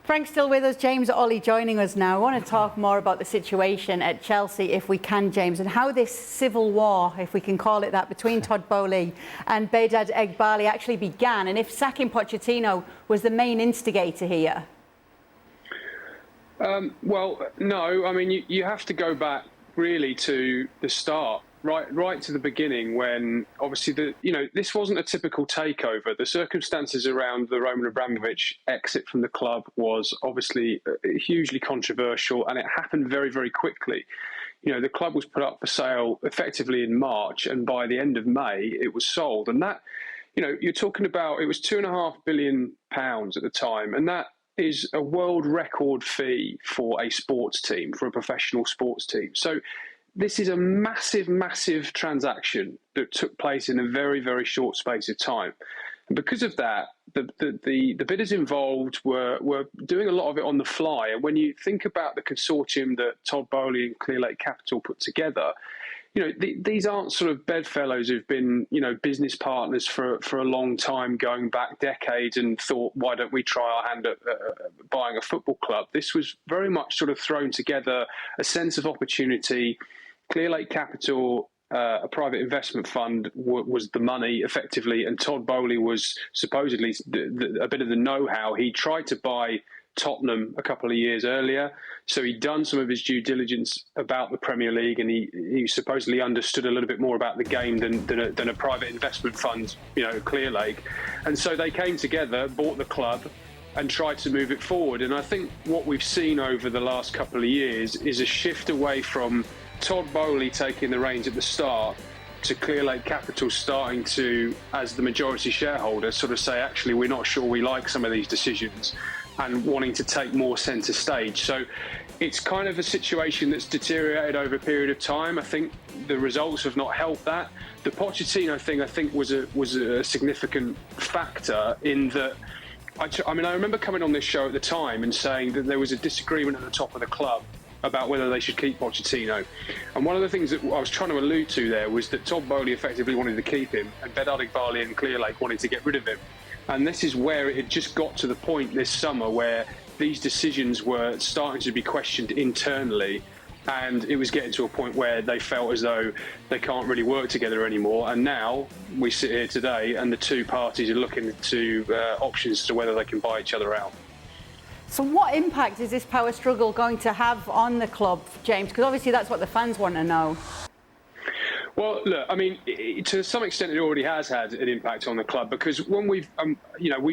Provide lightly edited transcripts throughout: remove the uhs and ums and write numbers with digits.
Frank's still with us. James Olley joining us now. I want to talk more about the situation at Chelsea, if we can, James, and how this civil war, if we can call it that, between Todd Burley and Behdad Eghbali actually began, and if sacking Pochettino was the main instigator here. Well, no. I mean, you have to go back really to the start. Right to the beginning, when obviously this wasn't a typical takeover. The circumstances around the Roman Abramovich exit from the club was obviously hugely controversial, and it happened very, very quickly. The club was put up for sale effectively in March, and by the end of May, it was sold. And that, you're talking about, it was £2.5 billion at the time, and that is a world record fee for a sports team, for a professional sports team. So this is a massive, massive transaction that took place in a very, very short space of time. And because of that, the bidders involved were doing a lot of it on the fly. And when you think about the consortium that Todd Burley and Clearlake Capital put together, these aren't sort of bedfellows who've been, business partners for a long time, going back decades, and thought, why don't we try our hand at buying a football club? This was very much sort of thrown together, a sense of opportunity. Clearlake Capital, a private investment fund, was the money effectively, and Todd Burley was supposedly a bit of the know-how. He tried to buy Tottenham a couple of years earlier, so he'd done some of his due diligence about the Premier League, and he supposedly understood a little bit more about the game than a private investment fund, Clearlake. And so they came together, bought the club, and tried to move it forward. And I think what we've seen over the last couple of years is a shift away from Todd Burley taking the reins at the start to Clearlake Capital starting to, as the majority shareholder, sort of say, actually, we're not sure we like some of these decisions, and wanting to take more centre stage. So it's kind of a situation that's deteriorated over a period of time. I think the results have not helped that. The Pochettino thing, I think, was a significant factor in that. I remember coming on this show at the time and saying that there was a disagreement at the top of the club about whether they should keep Pochettino. And one of the things that I was trying to allude to there was that Todd Burley effectively wanted to keep him, and Behdad Eghbali and Clearlake wanted to get rid of him. And this is where it had just got to the point this summer where these decisions were starting to be questioned internally, and it was getting to a point where they felt as though they can't really work together anymore. And now we sit here today, and the two parties are looking to options as to whether they can buy each other out. So what impact is this power struggle going to have on the club, James? Because obviously that's what the fans want to know. Well, look, I mean, to some extent, it already has had an impact on the club, because when we've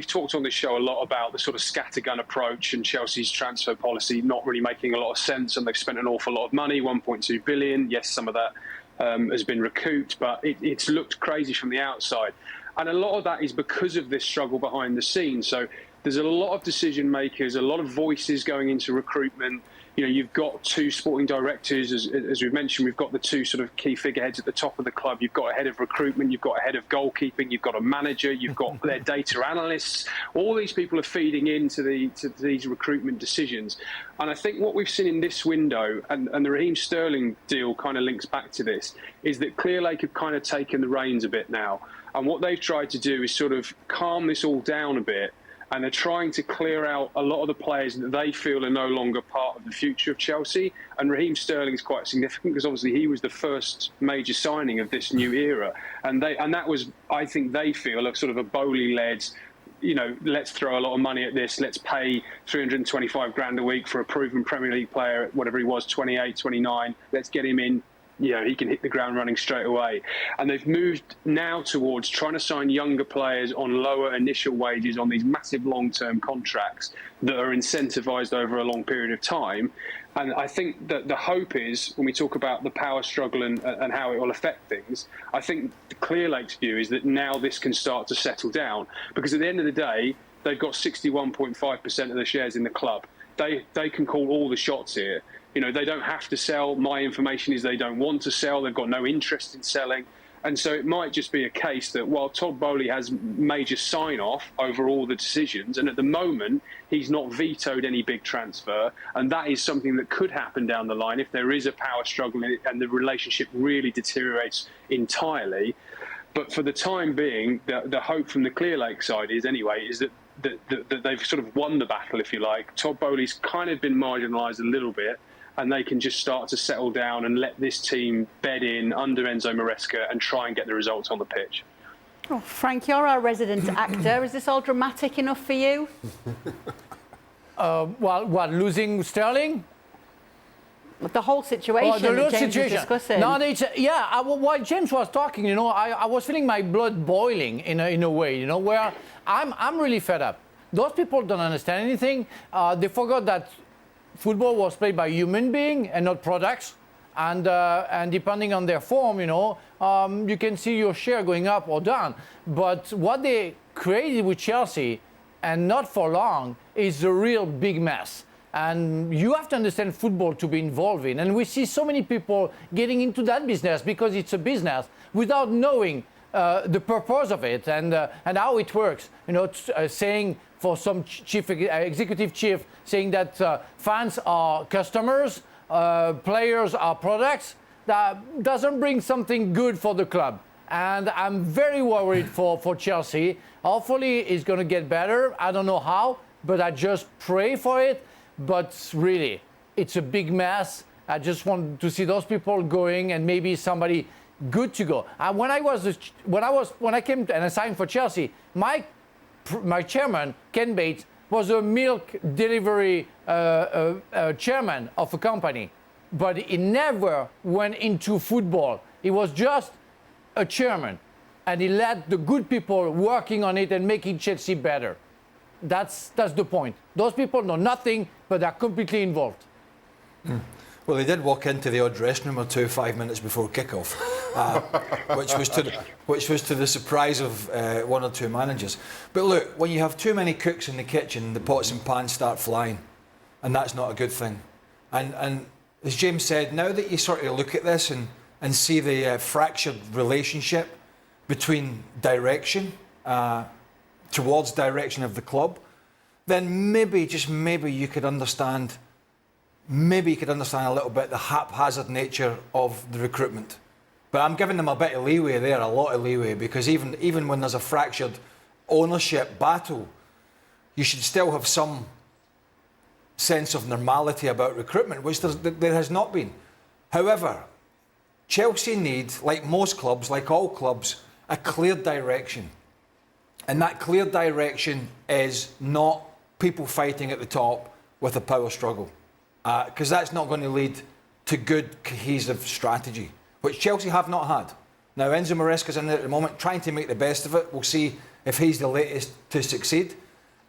talked on this show a lot about the sort of scattergun approach and Chelsea's transfer policy not really making a lot of sense, and they've spent an awful lot of money, 1.2 billion. Yes, some of that has been recouped, but it's looked crazy from the outside. And a lot of that is because of this struggle behind the scenes. So there's a lot of decision makers, a lot of voices going into recruitment. You've got two sporting directors, as we've mentioned. We've got the two sort of key figureheads at the top of the club. You've got a head of recruitment, you've got a head of goalkeeping, you've got a manager, you've got their data analysts. All these people are feeding into these recruitment decisions. And I think what we've seen in this window, and the Raheem Sterling deal kind of links back to this, is that Clearlake have kind of taken the reins a bit now. And what they've tried to do is sort of calm this all down a bit. And they're trying to clear out a lot of the players that they feel are no longer part of the future of Chelsea. And Raheem Sterling is quite significant, because obviously he was the first major signing of this new era. And that was, I think they feel, a sort of a Bowley-led, let's throw a lot of money at this. Let's pay 325 grand a week for a proven Premier League player, whatever he was, 28, 29. Let's get him in. He can hit the ground running straight away. And they've moved now towards trying to sign younger players on lower initial wages on these massive long-term contracts that are incentivised over a long period of time. And I think that the hope is, when we talk about the power struggle and how it will affect things, I think the Clearlake's view is that now this can start to settle down. Because at the end of the day, they've got 61.5% of the shares in the club. They can call all the shots here. They don't have to sell. My information is they don't want to sell. They've got no interest in selling. And so it might just be a case that while Todd Burley has major sign-off over all the decisions, and at the moment he's not vetoed any big transfer, and that is something that could happen down the line if there is a power struggle and the relationship really deteriorates entirely. But for the time being, the hope from the Clearlake side is that that they've sort of won the battle, if you like. Todd Bowley's kind of been marginalised a little bit, and they can just start to settle down and let this team bed in under Enzo Maresca and try and get the results on the pitch. Oh, Frank, you're our resident actor. Is this all dramatic enough for you? What, losing Sterling? The whole situation that James is discussing. No, while James was talking, I was feeling my blood boiling in a way, where I'm really fed up. Those people don't understand anything. They forgot that football was played by human beings and not products. And depending on their form, you can see your share going up or down. But what they created with Chelsea, and not for long, is a real big mess. And you have to understand football to be involved in. And we see so many people getting into that business because it's a business without knowing the purpose of it and how it works. Saying for some executive chief, saying that fans are customers, players are products, that doesn't bring something good for the club. And I'm very worried for Chelsea. Hopefully it's going to get better. I don't know how, but I just pray for it. But really, it's a big mess. I just want to see those people going and maybe somebody good to go. When I came and I signed for Chelsea, my chairman, Ken Bates, was a milk delivery chairman of a company, but he never went into football. He was just a chairman, and he let the good people working on it and making Chelsea better. That's the point. Those people know nothing, but are completely involved. Well, they did walk into the odd dressing room or two 5 minutes before kickoff, which was to the surprise of one or two managers. But look, when you have too many cooks in the kitchen, the pots and pans start flying, and that's not a good thing. And as James said, now that you sort of look at this and see the fractured relationship between direction towards direction of the club, then maybe, just maybe, you could understand. Maybe you could understand a little bit the haphazard nature of the recruitment. But I'm giving them a bit of leeway there, a lot of leeway, because even when there's a fractured ownership battle, you should still have some sense of normality about recruitment, which there has not been. However, Chelsea need, like most clubs, like all clubs, a clear direction. And that clear direction is not people fighting at the top with a power struggle. Because that's not going to lead to good, cohesive strategy, which Chelsea have not had. Now, Enzo Maresca's in there at the moment, trying to make the best of it. We'll see if he's the latest to succeed.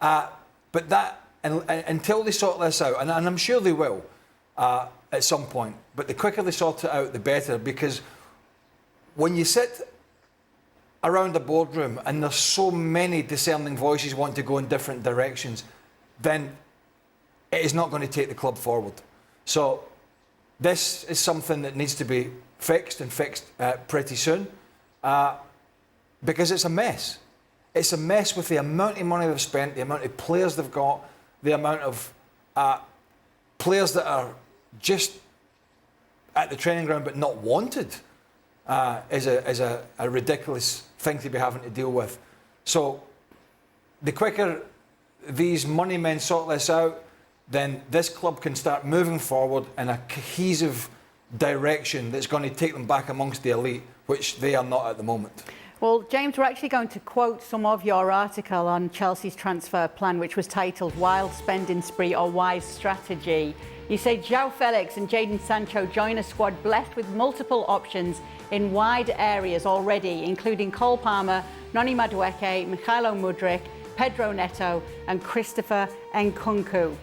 But that, until they sort this out, and I'm sure they will at some point, but the quicker they sort it out, the better, because when you sit around the boardroom and there's so many discerning voices wanting to go in different directions, then it is not going to take the club forward. So this is something that needs to be fixed pretty soon, because it's a mess. It's a mess with the amount of money they've spent, the amount of players they've got, the amount of players that are just at the training ground but not wanted is a ridiculous thing to be having to deal with. So the quicker these money men sort this out, then this club can start moving forward in a cohesive direction that's going to take them back amongst the elite, which they are not at the moment. Well, James, we're actually going to quote some of your article on Chelsea's transfer plan, which was titled Wild Spending Spree or Wise Strategy. You say João Felix and Jadon Sancho join a squad blessed with multiple options in wide areas already, including Cole Palmer, Noni Madueke, Mykhailo Mudryk, Pedro Neto and Christopher Nkunku.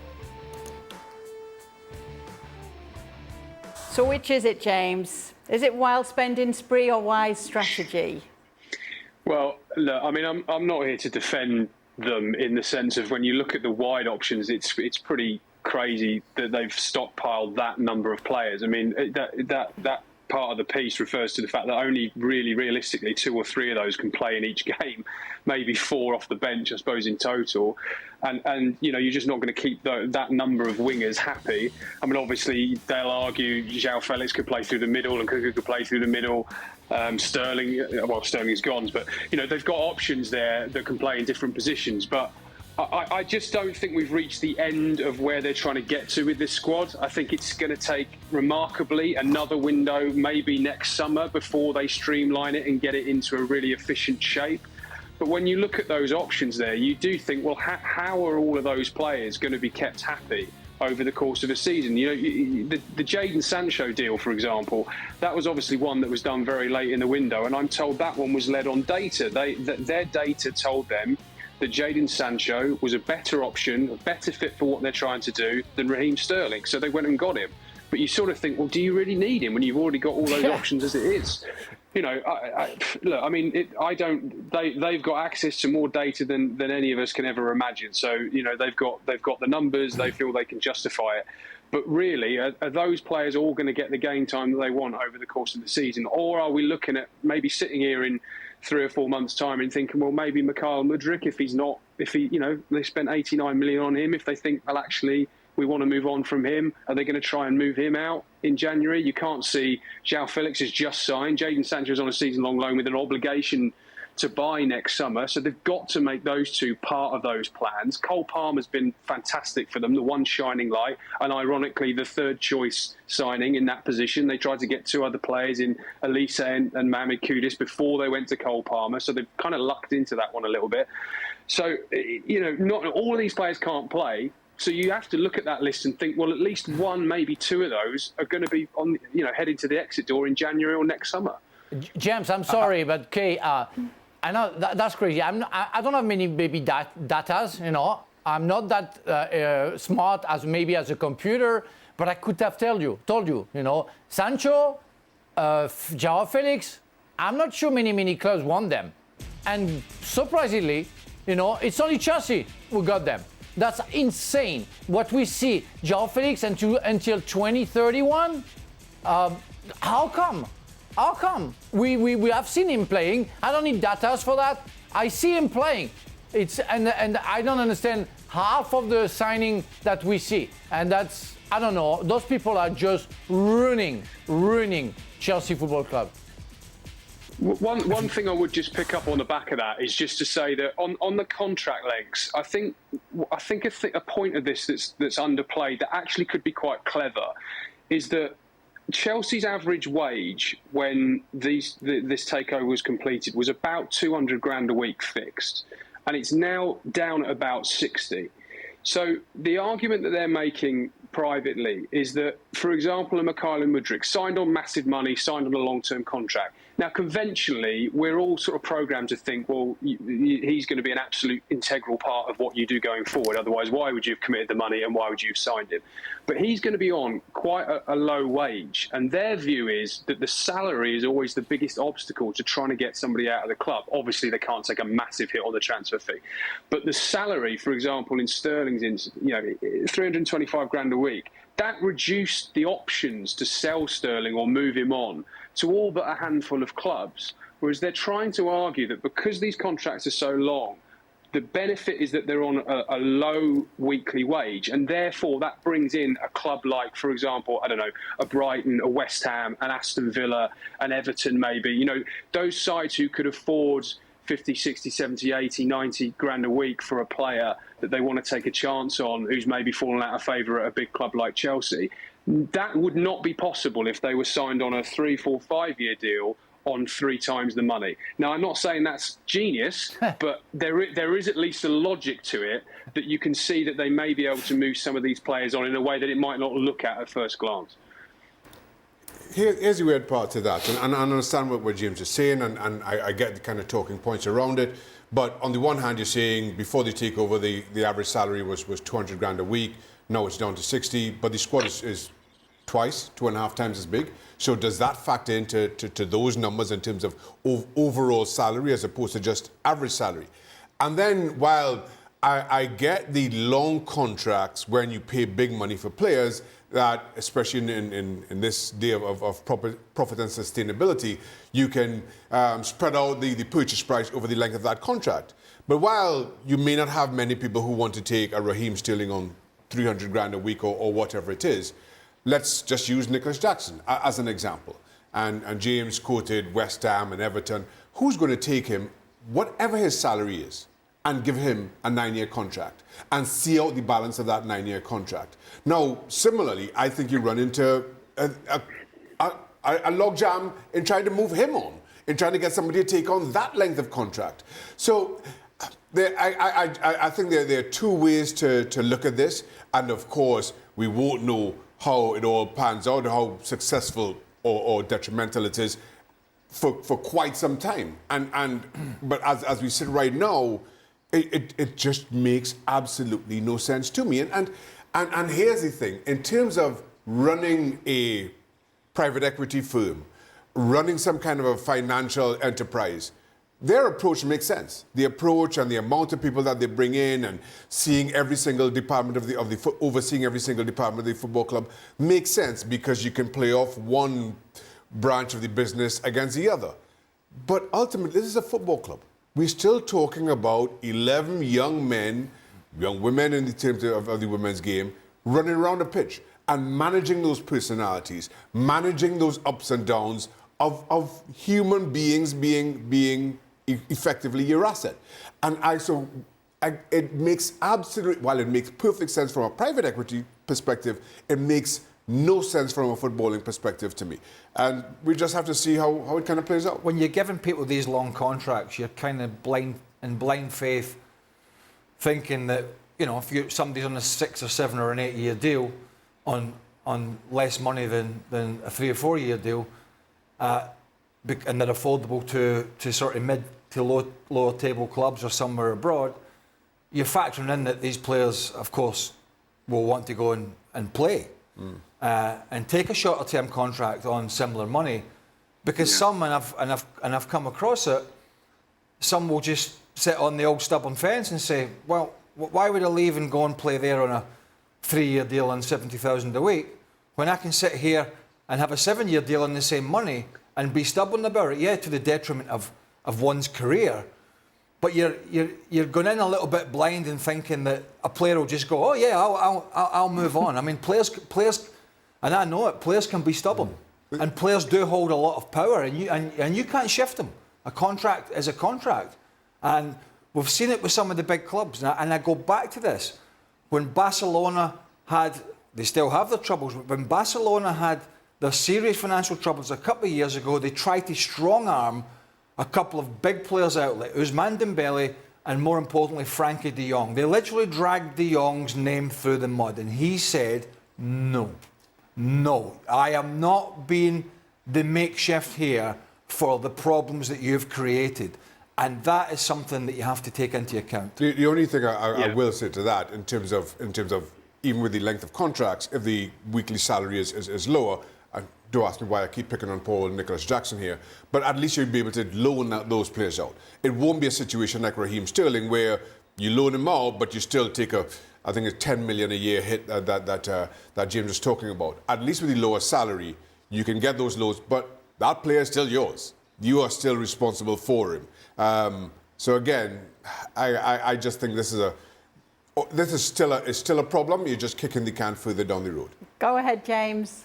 So which is it, James? Is it wild spending spree or wise strategy? Well, look, I mean, I'm not here to defend them in the sense of when you look at the wide options, it's pretty crazy that they've stockpiled that number of players. I mean, that part of the piece refers to the fact that only really realistically 2 or 3 of those can play in each game, maybe 4 off the bench, I suppose, in total. And you know, you're just not going to keep that number of wingers happy. I mean, obviously, they'll argue João Felix could play through the middle and Nkunku could play through the middle. Sterling's gone, but you know, they've got options there that can play in different positions. But I just don't think we've reached the end of where they're trying to get to with this squad. I think it's going to take remarkably another window, maybe next summer, before they streamline it and get it into a really efficient shape. But when you look at those options there, you do think, well, how are all of those players going to be kept happy over the course of a season? The Jadon Sancho deal, for example, that was obviously one that was done very late in the window, and I'm told that one was led on data. Their data told them that Jadon Sancho was a better option, a better fit for what they're trying to do than Raheem Sterling. So they went and got him. But you sort of think, well, do you really need him when you've already got all those options as it is? They've got access to more data than any of us can ever imagine. So, they've got the numbers, they feel they can justify it. But really, are those players all going to get the game time that they want over the course of the season? Or are we looking at maybe sitting here in 3 or 4 months' time and thinking, well, maybe Mikhail Mudryk, they spent 89 million on him, if they think, well, actually, we want to move on from him, are they going to try and move him out in January? You can't see João Felix has just signed. Jadon Sancho is on a season-long loan with an obligation to buy next summer. So they've got to make those two part of those plans. Cole Palmer's been fantastic for them, the one shining light, and ironically, the third choice signing in that position. They tried to get 2 other players in Elise and Mohamed Kudus before they went to Cole Palmer. So they've kind of lucked into that one a little bit. So, not all of these players can't play. So you have to look at that list and think, well, at least 1, maybe 2 of those are going to be on, heading to the exit door in January or next summer. James, I'm sorry, but Kay, I know that's crazy. I don't have many baby datas, I'm not that smart as maybe as a computer, but I could have told you, Sancho, João Felix, I'm not sure many clubs want them. And surprisingly, it's only Chelsea who got them. That's insane. What we see, João Felix until 2031. How come? We have seen him playing. I don't need data for that. I see him playing. And I don't understand half of the signing that we see. And that's, I don't know. Those people are just ruining Chelsea Football Club. One thing I would just pick up on the back of that is just to say that on the contract lengths, I think a point of this that's underplayed that actually could be quite clever is that Chelsea's average wage when this takeover was completed was about 200 grand a week fixed, and it's now down at about 60. So the argument that they're making privately is that, for example, a Mikhail Mudryk signed on massive money, signed on a long-term contract. Now, conventionally, we're all sort of programmed to think, well, he's going to be an absolute integral part of what you do going forward. Otherwise, why would you have committed the money and why would you have signed him? But he's going to be on quite a low wage. And their view is that the salary is always the biggest obstacle to trying to get somebody out of the club. Obviously, they can't take a massive hit on the transfer fee. But the salary, for example, in Sterling's, 325 grand a week, that reduced the options to sell Sterling or move him on to all but a handful of clubs, whereas they're trying to argue that because these contracts are so long, the benefit is that they're on a low weekly wage, and therefore that brings in a club like, for example, I don't know, a Brighton, a West Ham, an Aston Villa, an Everton maybe, those sides who could afford 50, 60, 70, 80, 90 grand a week for a player that they want to take a chance on who's maybe fallen out of favour at a big club like Chelsea. That would not be possible if they were signed on a 3, 4, 5-year deal on 3 times the money. Now, I'm not saying that's genius, but there is at least a logic to it that you can see that they may be able to move some of these players on in a way that it might not look at first glance. Here's the weird part to that, and I understand what James is saying, and I get the kind of talking points around it. But on the one hand, you're saying before the takeover, the average salary was 200 grand a week. Now it's down to 60, but the squad is twice, 2.5 times as big. So does that factor into those numbers in terms of overall salary as opposed to just average salary? And then while I get the long contracts when you pay big money for players, that especially in this day of profit and sustainability, you can spread out the purchase price over the length of that contract. But while you may not have many people who want to take a Raheem Sterling on 300 grand a week or whatever it is, let's just use Nicholas Jackson as an example. And James quoted West Ham and Everton. Who's going to take him, whatever his salary is? and give him a 9-year contract and see out the balance of that 9-year contract. Now, similarly, I think you run into a logjam in trying to move him on, in trying to get somebody to take on that length of contract. So I think there are two ways to look at this, and of course, we won't know how it all pans out, how successful or detrimental it is for quite some time. But as we sit right now, it just makes absolutely no sense to me. And here's the thing, in terms of running a private equity firm, running some kind of a financial enterprise, their approach makes sense. The approach and the amount of people that they bring in and seeing every single department overseeing every single department of the football club makes sense, because you can play off one branch of the business against the other. But ultimately, this is a football club. We're still talking about 11 young men, young women in the terms of the women's game, running around the pitch and managing those personalities, managing those ups and downs of human beings being effectively your asset. And it makes while it makes perfect sense from a private equity perspective, it makes no sense from a footballing perspective to me. And we just have to see how it kind of plays out. When you're giving people these long contracts, you're kind of blind faith, thinking that, you know, if somebody's on a 6 or 7 or an 8-year deal on less money than a 3 or 4 year deal, and they're affordable to sort of mid to lower table clubs or somewhere abroad, you're factoring in that these players, of course, will want to go and play. And take a shorter term contract on similar money, because some, and I've come across it, some will just sit on the old stubborn fence and say, well, why would I leave and go and play there on a 3-year deal on 70,000 a week when I can sit here and have a 7-year deal on the same money and be stubborn about it? Yeah, to the detriment of one's career, but you're going in a little bit blind and thinking that a player will just go, oh yeah, I'll move on. I mean, players, and I know it, players can be stubborn, and players do hold a lot of power, and you can't shift them. A contract is a contract, and we've seen it with some of the big clubs. And I go back to this, when Barcelona they still have their troubles, but when Barcelona had their serious financial troubles a couple of years ago, they tried to strong arm a couple of big players out, like Ousmane Dembele and, more importantly, Frankie de Jong. They literally dragged de Jong's name through the mud, and he said, no, I am not being the makeshift here for the problems that you've created. And that is something that you have to take into account. The only thing I will say to that, in terms of even with the length of contracts, if the weekly salary is lower, and don't ask me why I keep picking on Paul and Nicholas Jackson here, but at least you'll be able to loan those players out. It won't be a situation like Raheem Sterling where you loan him out, but you still take I think it's 10 million a year hit that James was talking about. At least with the lower salary, you can get those loans, but that player is still yours. You are still responsible for him. So again, I just think this is still a problem. You're just kicking the can further down the road. Go ahead, James.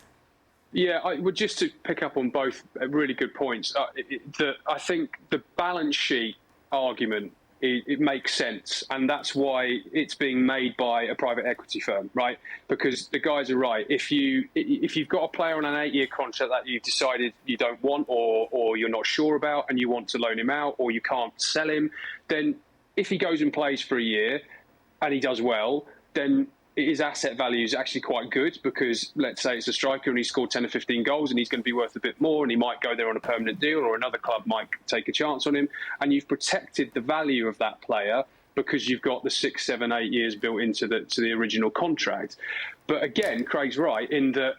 Yeah, I would just to pick up on both really good points. I think the balance sheet argument, it makes sense, and that's why it's being made by a private equity firm, right? Because the guys are right. If you've got a player on an 8-year contract that you've decided you don't want, or you're not sure about, and you want to loan him out, or you can't sell him, then if he goes and plays for a year and he does well, then his asset value is actually quite good, because let's say it's a striker and he scored 10 or 15 goals and he's going to be worth a bit more, and he might go there on a permanent deal, or another club might take a chance on him, and you've protected the value of that player because you've got the 6, 7, 8 years built into the original contract. But again, Craig's right in that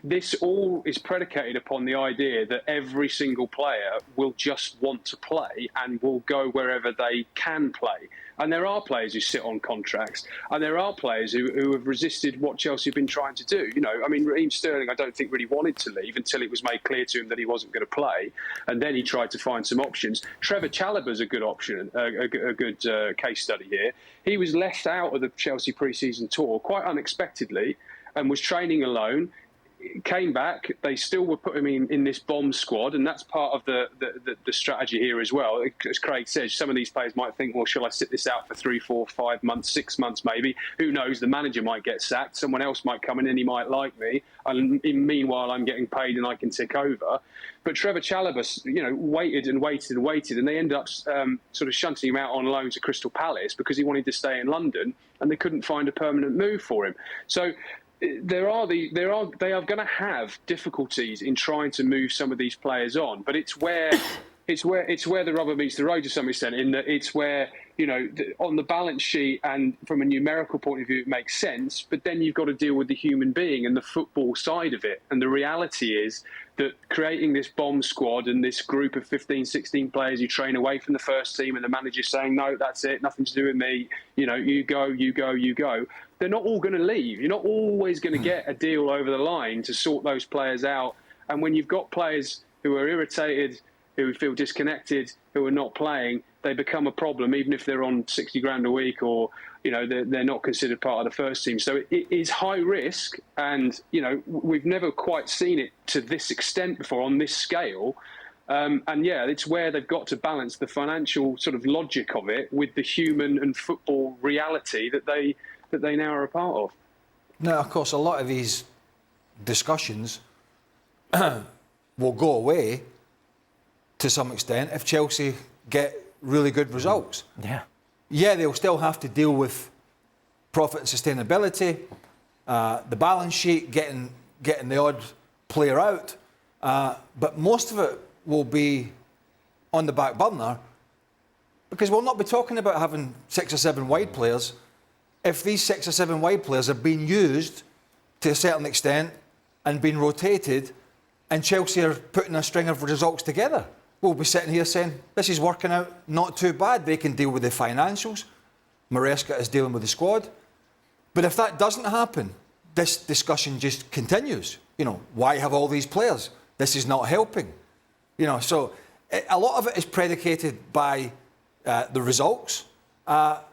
this all is predicated upon the idea that every single player will just want to play and will go wherever they can play. And there are players who sit on contracts, and there are players who have resisted what Chelsea have been trying to do. You know, I mean, Raheem Sterling, I don't think really wanted to leave until it was made clear to him that he wasn't going to play, and then he tried to find some options. Trevor Chalobah's a good option, a good case study here. He was left out of the Chelsea pre-season tour quite unexpectedly and was training alone. came back. They still were putting him in this bomb squad, and that's part of the strategy here as well. As Craig says, some of these players might think, well, shall I sit this out for 3, 4, 5 months, 6 months maybe? Who knows? The manager might get sacked. Someone else might come in and he might like me. And meanwhile, I'm getting paid and I can tick over. But Trevor Chalobah, waited and waited and waited, and they ended up sort of shunting him out on loan to Crystal Palace because he wanted to stay in London, and they couldn't find a permanent move for him. So they are going to have difficulties in trying to move some of these players on, but it's where the rubber meets the road to some extent. In that it's where on the balance sheet and from a numerical point of view it makes sense, but then you've got to deal with the human being and the football side of it. And the reality is that creating this bomb squad and this group of 15, 16 players you train away from the first team, and the manager saying, no, that's it, nothing to do with me, you go. They're not all going to leave. You're not always going to get a deal over the line to sort those players out. And when you've got players who are irritated, who feel disconnected, who are not playing, they become a problem, even if they're on 60 grand a week or, they're not considered part of the first team. So it is high risk. And, we've never quite seen it to this extent before on this scale. It's where they've got to balance the financial sort of logic of it with the human and football reality that they now are a part of. Now, of course, a lot of these discussions will go away to some extent if Chelsea get really good results. Yeah, they'll still have to deal with profit and sustainability, the balance sheet, getting the odd player out, but most of it will be on the back burner because we'll not be talking about having 6 or 7 wide players if these 6 or 7 wide players are being used to a certain extent and being rotated, and Chelsea are putting a string of results together. We'll be sitting here saying, this is working out not too bad. They can deal with the financials. Maresca is dealing with the squad. But if that doesn't happen, this discussion just continues. Why have all these players? This is not helping. So a lot of it is predicated by the results. But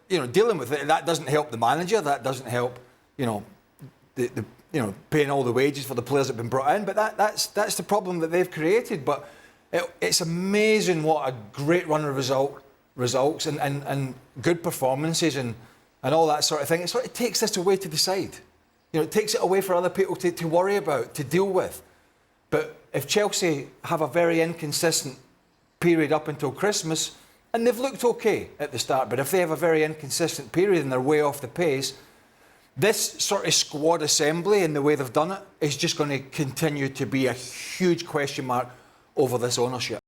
dealing with it, that doesn't help the manager. That doesn't help, paying all the wages for the players that have been brought in. But that's the problem that they've created. But it's amazing what a great run of results and good performances and all that sort of thing. It sort of takes this away to the side. It takes it away for other people to worry about, to deal with. But if Chelsea have a very inconsistent period up until Christmas, and they've looked okay at the start, but if they have a very inconsistent period and they're way off the pace, this sort of squad assembly and the way they've done it is just going to continue to be a huge question mark over this ownership.